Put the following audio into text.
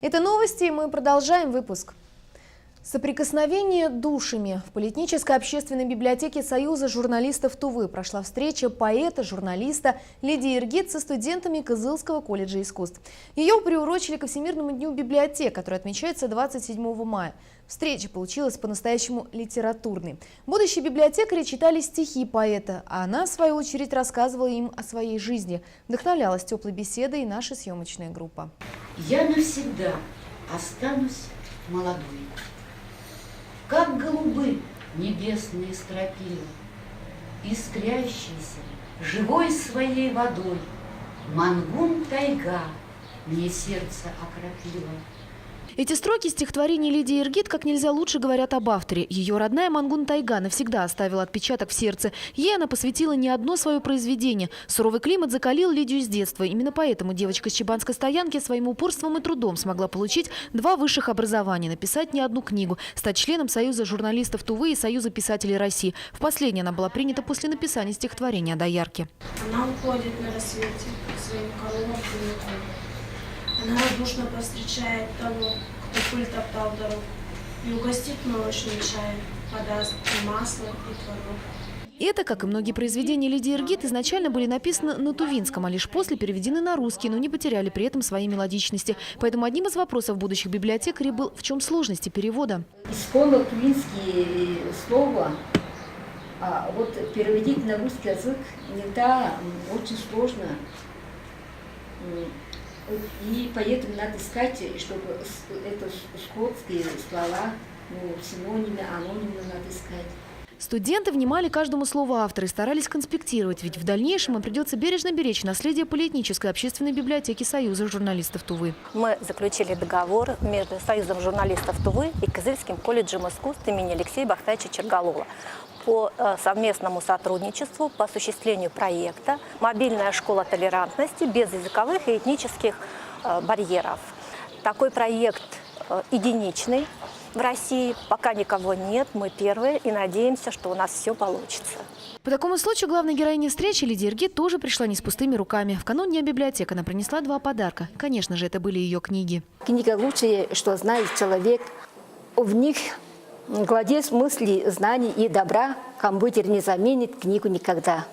Это новости, и мы продолжаем выпуск. Соприкосновение душами. В Политической общественной библиотеке Союза журналистов Тувы прошла встреча поэта-журналиста Лидии Иргид со студентами Кызылского колледжа искусств. Ее приурочили ко Всемирному дню библиотек, который отмечается 27 мая. Встреча получилась по-настоящему литературной. Будущие библиотекари читали стихи поэта, а она, в свою очередь, рассказывала им о своей жизни. Вдохновлялась теплой беседой и наша съемочная группа. Я навсегда останусь молодой, как голубы небесные стропила, искрящейся, живой своей водой, Мангун тайга мне сердце окропила. Эти строки стихотворения Лидии Иргид как нельзя лучше говорят об авторе. Ее родная Мангун тайга навсегда оставила отпечаток в сердце. Ей она посвятила не одно свое произведение. Суровый климат закалил Лидию с детства. Именно поэтому девочка с Чебанской стоянки своим упорством и трудом смогла получить 2 высших образования, написать не одну книгу, стать членом Союза журналистов Тувы и Союза писателей России. В последнее она была принята после написания стихотворения о доярке. Она уходит на рассвете своим коровам. Она радушно повстречает того, кто пыль топтал дорогу, и угостит молочным чаем, подаст и масло, и творог. Это, как и многие произведения Лидии Иргид, изначально были написаны на тувинском, а лишь после переведены на русский, но не потеряли при этом своей мелодичности. Поэтому одним из вопросов будущих библиотекарей был, в чем сложности перевода. Исконно тувинские слова, вот переводить на русский язык иногда очень сложно. И поэтому надо искать, чтобы это скотские слова, синонимы, анонимы надо искать. Студенты внимали каждому слову автора и старались конспектировать, ведь в дальнейшем им придется бережно беречь наследие Политической общественной библиотеки Союза журналистов Тувы. Мы заключили договор между Союзом журналистов Тувы и Кызыльским колледжем искусств имени Алексея Бахтаевича Черголола по совместному сотрудничеству, по осуществлению проекта «Мобильная школа толерантности без языковых и этнических барьеров». Такой проект единичный в России, пока никого нет, мы первые и надеемся, что у нас все получится. По такому случаю главная героиня встречи Лидия Иргид тоже пришла не с пустыми руками. В канун Дня библиотек она принесла 2 подарка. Конечно же, это были ее книги. Книга лучшее, что знает человек. В них кладезь мыслей, знаний и добра. Компьютер не заменит книгу никогда.